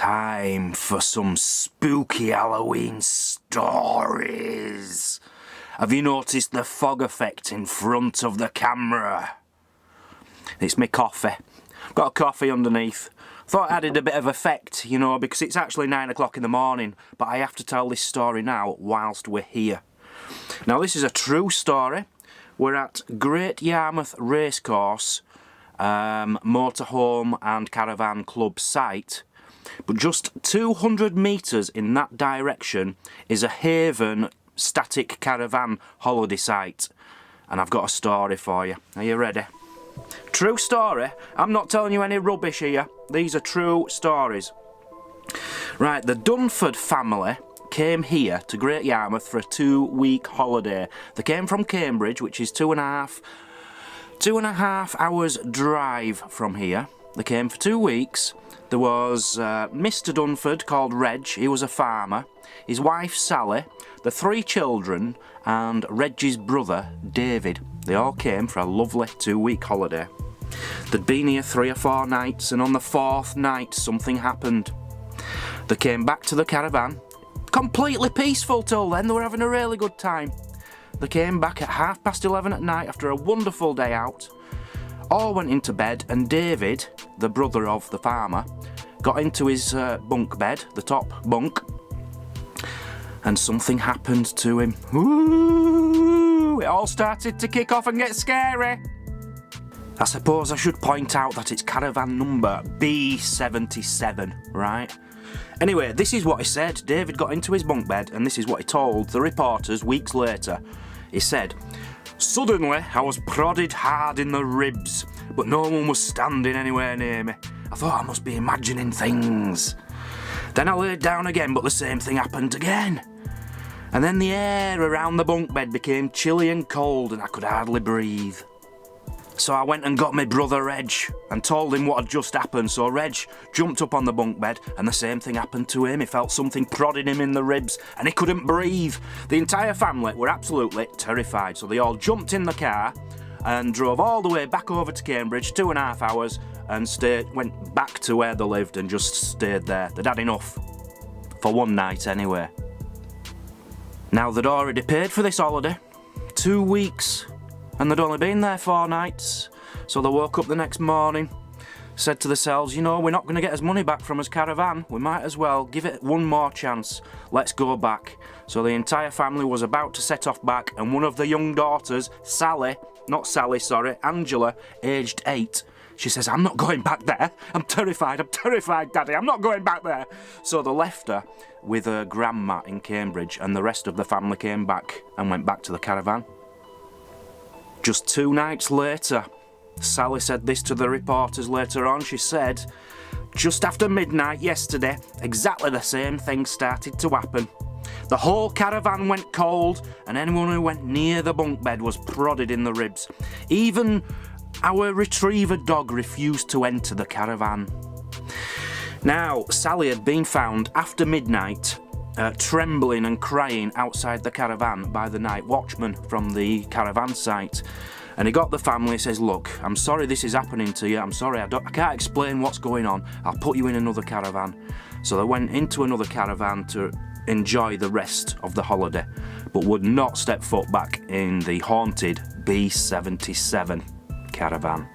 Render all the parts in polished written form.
Time for some spooky Halloween stories. Have you noticed the fog effect in front of the camera? It's my coffee. I've got a coffee underneath. Thought it added a bit of effect, you know, because it's actually 9 o'clock in the morning, but I have to tell this story now whilst we're here. Now, this is a true story. We're at Great Yarmouth Racecourse, motorhome and caravan club site. But just 200 metres in that direction is a Haven static caravan holiday site. And I've got a story for you. Are you ready? True story. I'm not telling you any rubbish here. These are true stories. Right, the Dunford family came here to Great Yarmouth for a 2-week holiday. They came from Cambridge, which is 2.5 hours drive from here. They came for 2 weeks. There was Mr. Dunford, called Reg. He was a farmer. His wife, Sally, the 3 children, and Reg's brother, David. They all came for a lovely 2-week holiday. They'd been here 3 or 4 nights, and on the 4th night, something happened. They came back to the caravan. Completely peaceful till then. They were having a really good time. They came back at 11:30 at night after a wonderful day out. All went into bed, and David, the brother of the farmer, got into his bunk bed, the top bunk, and something happened to him. Ooh, it all started to kick off and get scary. I suppose I should point out that it's caravan number B77, right? Anyway, this is what he said. David got into his bunk bed, and this is what he told the reporters weeks later. He said, "Suddenly, I was prodded hard in the ribs, but no one was standing anywhere near me. I thought I must be imagining things. Then I laid down again, but the same thing happened again. And then the air around the bunk bed became chilly and cold, and I could hardly breathe. So I went and got my brother Reg and told him what had just happened. So Reg jumped up on the bunk bed, and the same thing happened to him. He felt something prodding him in the ribs, and he couldn't breathe. The entire family were absolutely terrified. So they all jumped in the car and drove all the way back over to Cambridge, 2.5 hours, and went back to where they lived and just stayed there. They'd had enough. For one night anyway. Now, they'd already paid for this holiday. 2 weeks. And they'd only been there 4 nights. So they woke up the next morning, said to themselves, you know, we're not going to get his money back from his caravan. We might as well give it one more chance. Let's go back. So the entire family was about to set off back, and one of the young daughters, Angela, aged 8, she says, I'm not going back there. I'm terrified, Daddy. I'm not going back there. So they left her with her grandma in Cambridge, and the rest of the family came back and went back to the caravan. Just 2 nights later, Sally said this to the reporters later on. She said, just after midnight yesterday, exactly the same thing started to happen. The whole caravan went cold, and anyone who went near the bunk bed was prodded in the ribs. Even our retriever dog refused to enter the caravan. Now, Sally had been found after midnight, trembling and crying outside the caravan by the night watchman from the caravan site. And he got the family, says, look, I'm sorry this is happening to you. I'm sorry, I can't explain what's going on. I'll put you in another caravan. So they went into another caravan to enjoy the rest of the holiday, but would not step foot back in the haunted B77 caravan.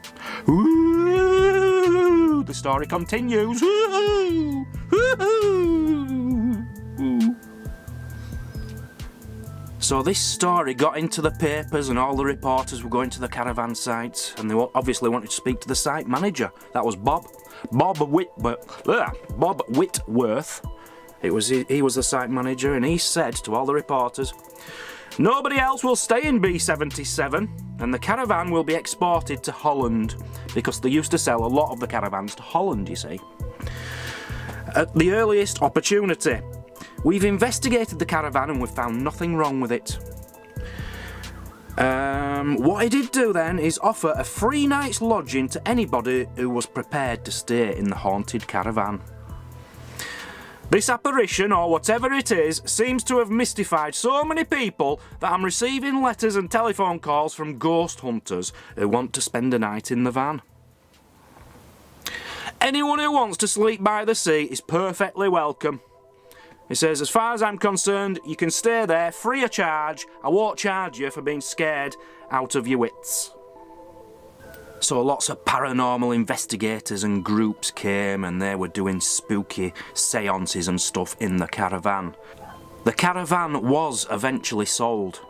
Ooh, the story continues. Ooh, ooh. So this story got into the papers, and all the reporters were going to the caravan site, and they obviously wanted to speak to the site manager. That was Bob Whitworth. He was the site manager, and he said to all the reporters, nobody else will stay in B77, and the caravan will be exported to Holland, because they used to sell a lot of the caravans to Holland, you see. At the earliest opportunity. We've investigated the caravan and we've found nothing wrong with it. What he did do then is offer a free night's lodging to anybody who was prepared to stay in the haunted caravan. This apparition, or whatever it is, seems to have mystified so many people that I'm receiving letters and telephone calls from ghost hunters who want to spend a night in the van. Anyone who wants to sleep by the sea is perfectly welcome. He says, as far as I'm concerned, you can stay there free of charge. I won't charge you for being scared out of your wits. So lots of paranormal investigators and groups came and they were doing spooky seances and stuff in the caravan. The caravan was eventually sold,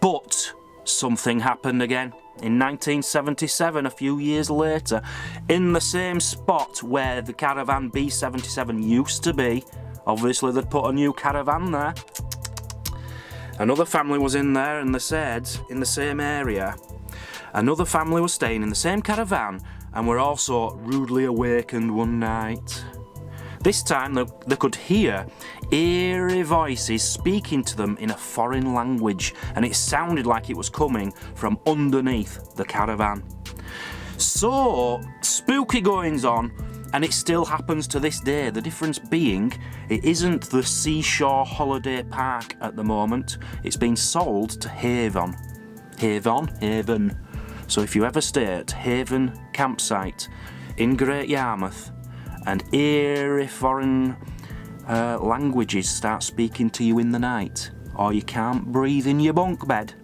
but something happened again. In 1977, a few years later, in the same spot where the caravan B77 used to be, obviously they'd put a new caravan there. Another family was in there and they said, in the same area, another family was staying in the same caravan and were also rudely awakened one night. This time they could hear eerie voices speaking to them in a foreign language, and it sounded like it was coming from underneath the caravan. So, spooky goings on, and it still happens to this day. The difference being, it isn't the Seashore Holiday Park at the moment. It's been sold to Haven. Haven. So if you ever stay at Haven Campsite in Great Yarmouth, and eerie foreign languages start speaking to you in the night, or you can't breathe in your bunk bed,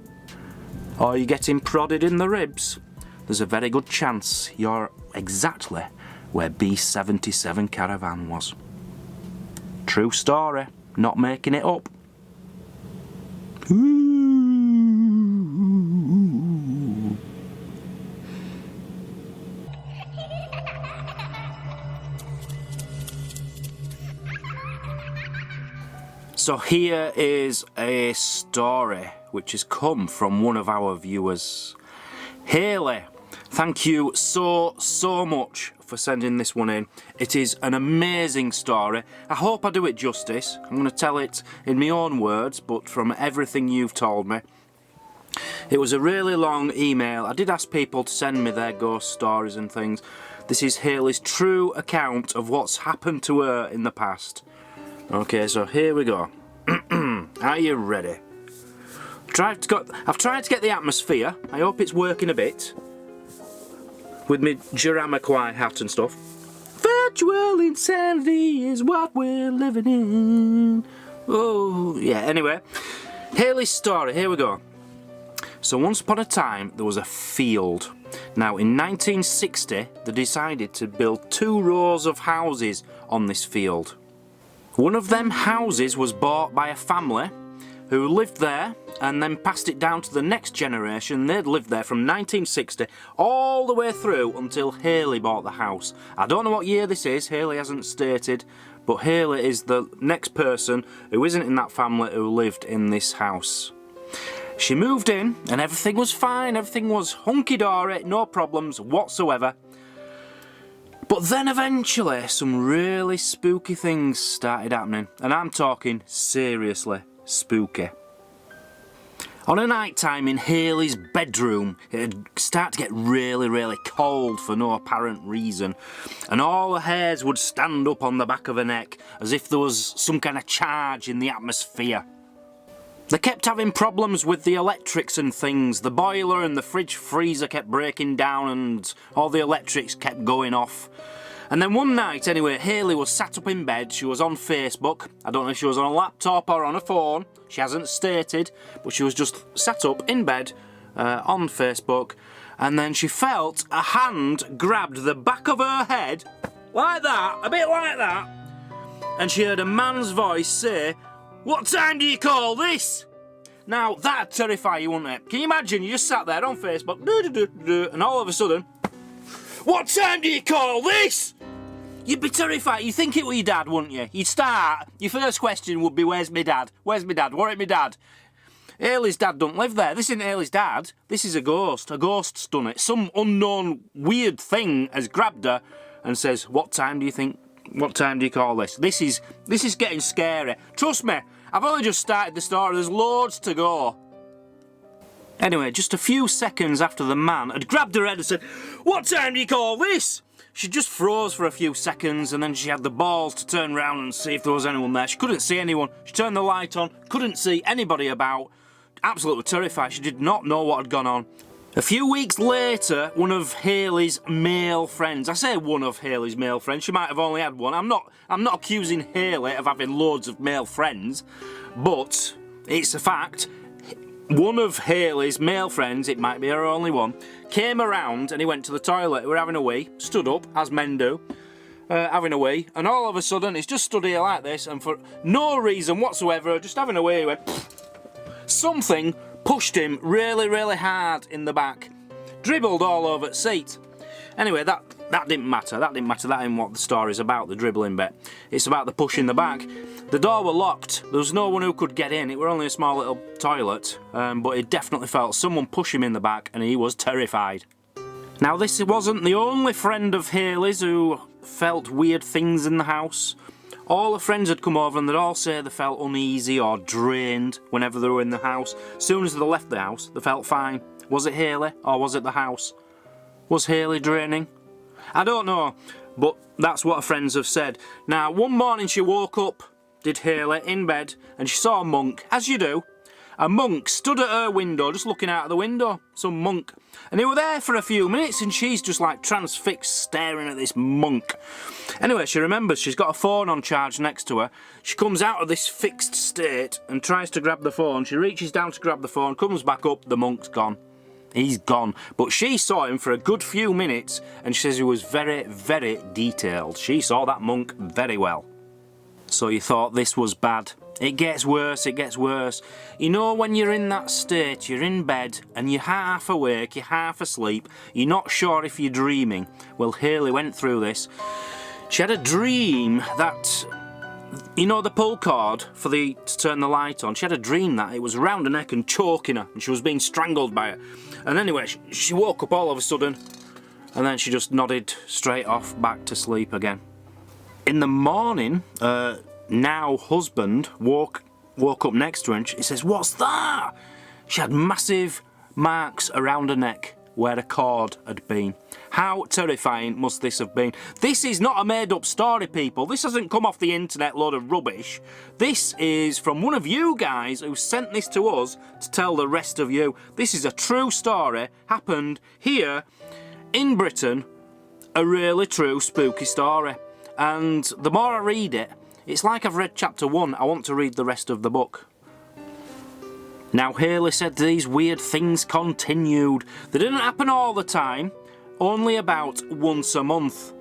or you're getting prodded in the ribs, there's a very good chance you're exactly where B77 caravan was. True story, not making it up. So here is a story which has come from one of our viewers. Hayley, thank you so much for sending this one in. It is an amazing story. I hope I do it justice. I'm going to tell it in my own words, but from everything you've told me. It was a really long email. I did ask people to send me their ghost stories and things. This is Hayley's true account of what's happened to her in the past. Okay, so here we go. Are you ready? I've tried to get the atmosphere. I hope it's working a bit. With my Jamiroquai hat and stuff. Virtual insanity is what we're living in. Oh, yeah, anyway. Hayley's story, here we go. So once upon a time, there was a field. Now, in 1960, they decided to build 2 rows of houses on this field. One of them houses was bought by a family who lived there and then passed it down to the next generation. They'd lived there from 1960 all the way through until Hayley bought the house. I don't know what year this is, Hayley hasn't stated, but Hayley is the next person who isn't in that family who lived in this house. She moved in and everything was fine, everything was hunky-dory, no problems whatsoever. But then eventually some really spooky things started happening, and I'm talking seriously spooky. On a night time in Hayley's bedroom, it'd start to get really cold for no apparent reason, and all her hairs would stand up on the back of her neck as if there was some kind of charge in the atmosphere. They kept having problems with the electrics and things. The boiler and the fridge freezer kept breaking down and all the electrics kept going off. And then one night, anyway, Hayley was sat up in bed. She was on Facebook. I don't know if she was on a laptop or on a phone. She hasn't stated, but she was just sat up in bed on Facebook. And then she felt a hand grabbed the back of her head, like that, a bit like that. And she heard a man's voice say, "What time do you call this?" Now, that'd terrify you, wouldn't it? Can you imagine, you just sat there on Facebook, and all of a sudden, "What time do you call this?" You'd be terrified. You'd think it were your dad, wouldn't you? You'd start, your first question would be, "Where's my dad? Where's my dad? Where's my dad?" Hayley's dad don't live there. This isn't Hayley's dad. This is a ghost. A ghost's done it. Some unknown weird thing has grabbed her and says, "What time do you think? What time do you call this?" This is getting scary. Trust me, I've only just started the story. There's loads to go. Anyway, just a few seconds after the man had grabbed her head and said, "What time do you call this?" She just froze for a few seconds and then she had the balls to turn around and see if there was anyone there. She couldn't see anyone. She turned the light on, couldn't see anybody about. Absolutely terrified. She did not know what had gone on. A few weeks later, one of Hayley's male friends, I say one of Hayley's male friends, she might have only had one. I'm not accusing Hayley of having loads of male friends, but it's a fact. One of Hayley's male friends, it might be her only one, came around and he went to the toilet. We were having a wee, stood up, as men do, having a wee, and all of a sudden he's just stood here like this, and for no reason whatsoever, just having a wee, he went, pfft. Something pushed him really, really hard in the back. Dribbled all over the seat. Anyway, that didn't matter. That ain't what the story's about, the dribbling bit. It's about the push in the back. The door were locked. There was no one who could get in. It were only a small little toilet. But he definitely felt someone push him in the back, and he was terrified. Now, this wasn't the only friend of Hayley's who felt weird things in the house. All the friends had come over and they'd all say they felt uneasy or drained whenever they were in the house. As soon as they left the house, they felt fine. Was it Hayley or was it the house? Was Hayley draining? I don't know, but that's what her friends have said. Now, one morning she woke up, did Hayley, in bed, and she saw a monk, as you do. A monk stood at her window, just looking out of the window, some monk. And he were there for a few minutes and she's just like transfixed staring at this monk. Anyway, she remembers she's got a phone on charge next to her. She comes out of this fixed state and tries to grab the phone. She reaches down to grab the phone, comes back up, the monk's gone. He's gone. But she saw him for a good few minutes and she says he was very, very detailed. She saw that monk very well. So you thought this was bad. It gets worse, it gets worse. You know when you're in that state, you're in bed and you're half awake, you're half asleep, you're not sure if you're dreaming. Well, Hayley went through this. She had a dream that, you know the pull cord to turn the light on? She had a dream that it was around her neck and choking her and she was being strangled by it. And anyway, she woke up all of a sudden and then she just nodded straight off back to sleep again. In the morning, now husband woke up next to her and he says, "What's that?" She had massive marks around her neck where a cord had been. How terrifying must this have been? This is not a made up story, people. This hasn't come off the internet, load of rubbish. This is from one of you guys who sent this to us to tell the rest of you. This is a true story, happened here in Britain, a really true spooky story. And the more I read it, it's like I've read chapter 1, I want to read the rest of the book. Now, Hayley said these weird things continued. They didn't happen all the time, only about once a month.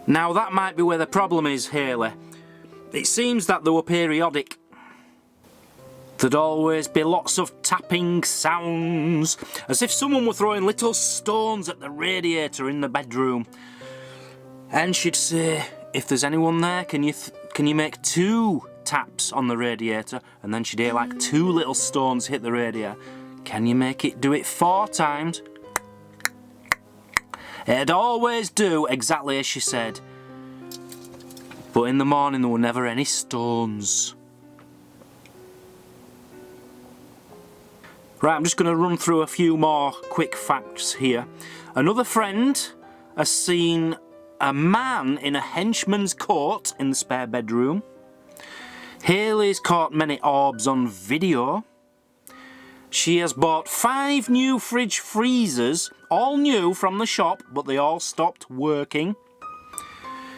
Now, that might be where the problem is, Hayley. It seems that they were periodic. There'd always be lots of tapping sounds, as if someone were throwing little stones at the radiator in the bedroom. And she'd say, "If there's anyone there, can you make 2 taps on the radiator?" And then she'd hear like 2 little stones hit the radiator. "Can you do it 4 times?" It'd always do exactly as she said. But in the morning there were never any stones. Right, I'm just going to run through a few more quick facts here. Another friend has seen a man in a henchman's coat in the spare bedroom. Hayley's caught many orbs on video. She has bought 5 new fridge freezers, all new from the shop, but they all stopped working.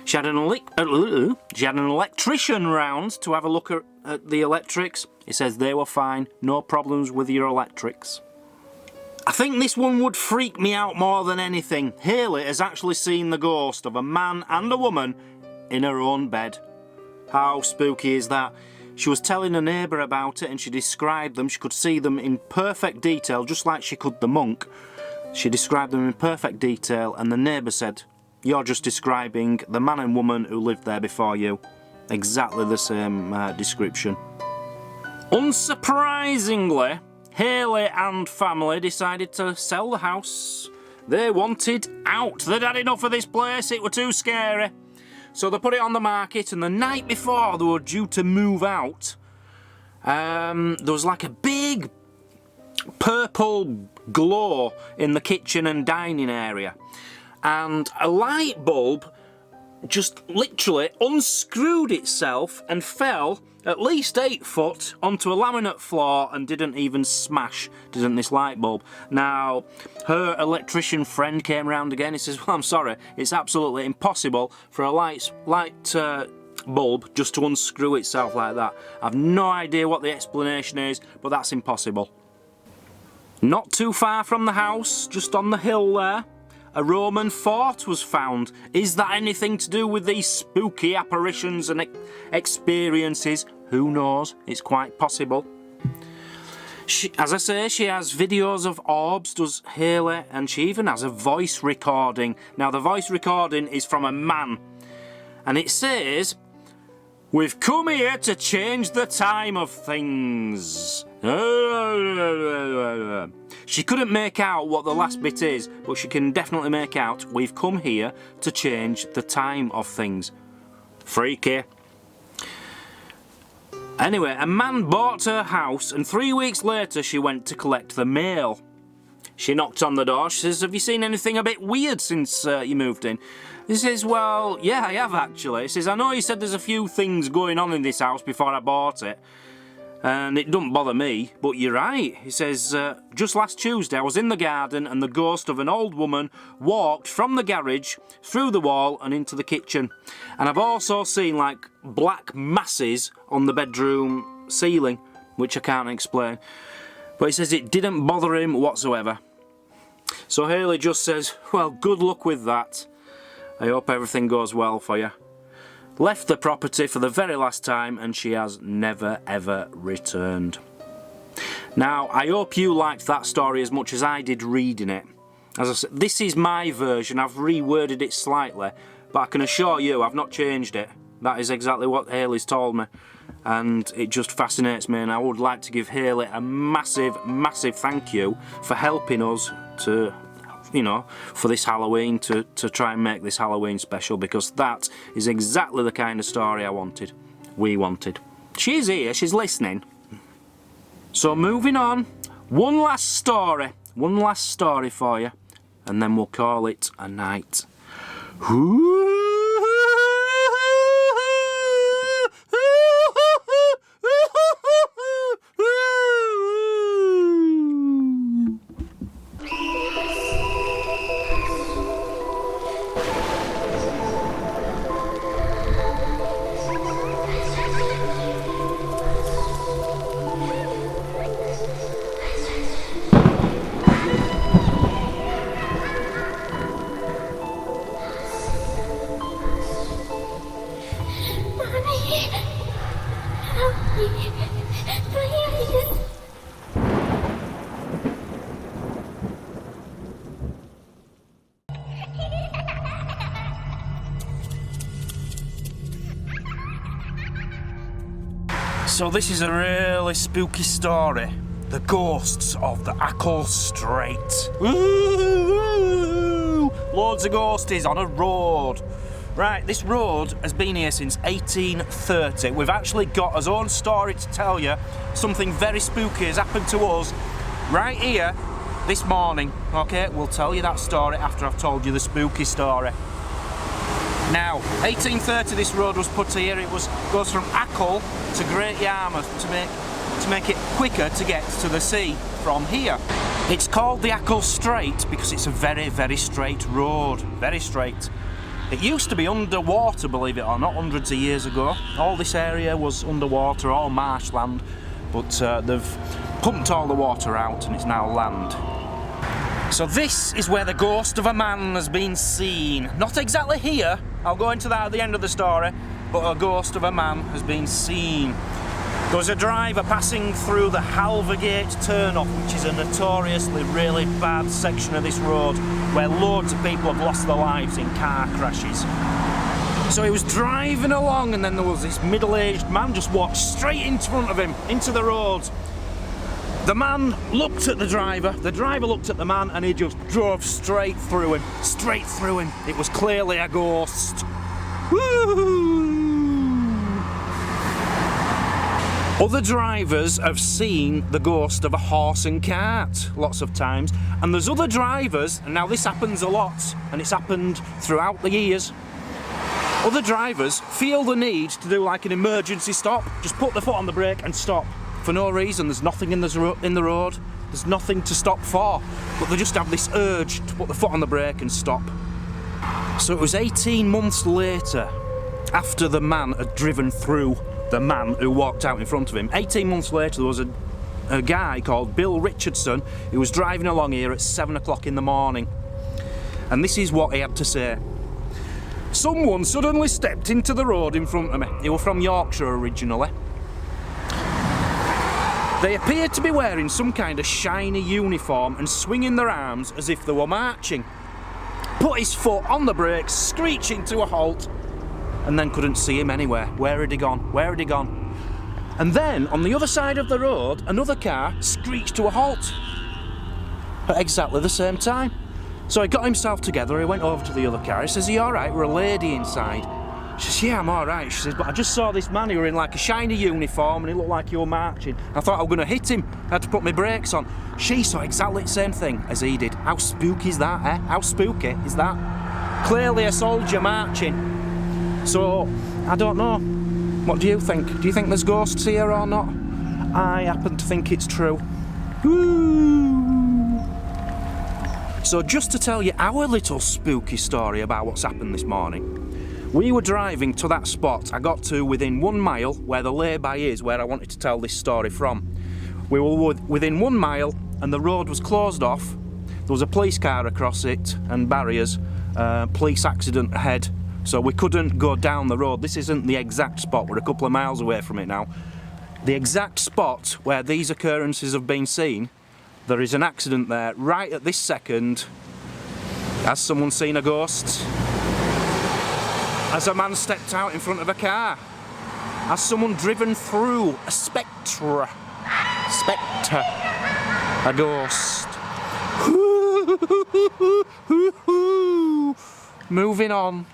She had an electrician round to have a look at the electrics. He says they were fine, no problems with your electrics. I think this one would freak me out more than anything. Hayley has actually seen the ghost of a man and a woman in her own bed. How spooky is that? She was telling a neighbour about it and she described them. She could see them in perfect detail, just like she could the monk. She described them in perfect detail and the neighbour said, "You're just describing the man and woman who lived there before you." Exactly the same description. Unsurprisingly, Hayley and family decided to sell the house. They wanted out. They'd had enough of this place. It were too scary. So they put it on the market, and the night before they were due to move out, there was like a big purple glow in the kitchen and dining area. And a light bulb just literally unscrewed itself and fell at least 8 foot onto a laminate floor and didn't even smash, didn't this light bulb. Now, her electrician friend came round again. He says, well, I'm sorry, it's absolutely impossible for a light bulb just to unscrew itself like that. I've no idea what the explanation is, but that's impossible. Not too far from the house, just on the hill there, a Roman fort was found. Is that anything to do with these spooky apparitions and experiences? Who knows? It's quite possible. As I say, she has videos of orbs, does Hayley, and she even has a voice recording. Now, the voice recording is from a man, and it says, "We've come here to change the time of things." She couldn't make out what the last bit is, but she can definitely make out, "We've come here to change the time of things." Freaky. Anyway, a man bought her house, and 3 weeks later she went to collect the mail. She knocked on the door. She says, "Have you seen anything a bit weird since you moved in?" He says, "Well, yeah, I have actually." He says, "I know you said there's a few things going on in this house before I bought it, and it doesn't bother me, but you're right." He says, "Just last Tuesday I was in the garden and the ghost of an old woman walked from the garage, through the wall and into the kitchen. And I've also seen like black masses on the bedroom ceiling, which I can't explain." But he says it didn't bother him whatsoever. So Hayley just says, "Well, good luck with that. I hope everything goes well for you." Left the property for the very last time, and she has never ever returned. Now, I hope you liked that story as much as I did reading it. As I said, this is my version. I've reworded it slightly, but I can assure you I've not changed it. That is exactly what Hayley's told me, and it just fascinates me, and I would like to give Hayley a massive, massive thank you for helping us to, you know, for this Halloween, to try and make this Halloween special, because that is exactly the kind of story I wanted. We wanted. She's here, she's listening. So moving on, one last story for you, and then we'll call it a night. So this is a really spooky story. The ghosts of the Acle Strait. Woo! Loads of ghosties on a road. Right, this road has been here since 1830. We've actually got our own story to tell you. Something very spooky has happened to us right here this morning. Okay, we'll tell you that story after I've told you the spooky story. Now, 1830 this road was put here. It goes from Acle to Great Yarmouth to make it quicker to get to the sea from here. It's called the Acle Strait because it's a very, very straight road. Very straight. It used to be underwater, believe it or not, hundreds of years ago. All this area was underwater, all marshland, but they've pumped all the water out and it's now land. So this is where the ghost of a man has been seen. Not exactly here, I'll go into that at the end of the story, but a ghost of a man has been seen. There was a driver passing through the Halvergate turnoff, which is a notoriously really bad section of this road where loads of people have lost their lives in car crashes. So he was driving along and then there was this middle-aged man just walked straight in front of him, into the road. The man looked at the driver looked at the man, and he just drove straight through him. Straight through him. It was clearly a ghost. Woo! Other drivers have seen the ghost of a horse and cart lots of times, and there's other drivers, and now this happens a lot, and it's happened throughout the years. Other drivers feel the need to do like an emergency stop, just put the foot on the brake and stop. For no reason, there's nothing in the road, there's nothing to stop for, but they just have this urge to put the foot on the brake and stop. So it was 18 months later, after the man had driven through the man who walked out in front of him. 18 months later, there was a guy called Bill Richardson who was driving along here at 7 o'clock in the morning. And this is what he had to say. Someone suddenly stepped into the road in front of me. They were from Yorkshire originally. They appeared to be wearing some kind of shiny uniform and swinging their arms as if they were marching. Put his foot on the brakes, screeching to a halt, and then couldn't see him anywhere. Where had he gone? Where had he gone? And then, on the other side of the road, another car screeched to a halt at exactly the same time. So he got himself together, he went over to the other car, he says, "Are you alright? We're a lady inside." She says, "Yeah, I'm alright." She says, "But I just saw this man who were in like a shiny uniform and he looked like he were marching. I thought I was going to hit him. I had to put my brakes on." She saw exactly the same thing as he did. How spooky is that, eh? How spooky is that? Clearly a soldier marching. So, I don't know. What do you think? Do you think there's ghosts here or not? I happen to think it's true. Woo! So just to tell you our little spooky story about what's happened this morning. We were driving to that spot. I got to within 1 mile where the lay-by is, where I wanted to tell this story from. We were within 1 mile and the road was closed off. There was a police car across it and barriers, police accident ahead. So we couldn't go down the road. This isn't the exact spot, we're a couple of miles away from it now. The exact spot where these occurrences have been seen, there is an accident there right at this second. Has someone seen a ghost? Has a man stepped out in front of a car? Has someone driven through a spectre? A ghost. Moving on.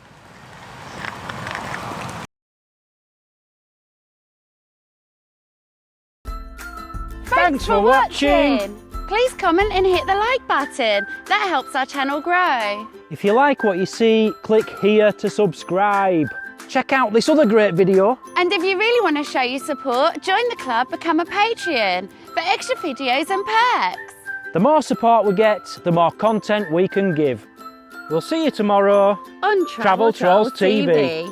Thanks for watching! Please comment and hit the like button. That helps our channel grow. If you like what you see, click here to subscribe. Check out this other great video. And if you really want to show your support, join the club, become a Patreon for extra videos and perks. The more support we get, the more content we can give. We'll see you tomorrow On Travel Trolls TV.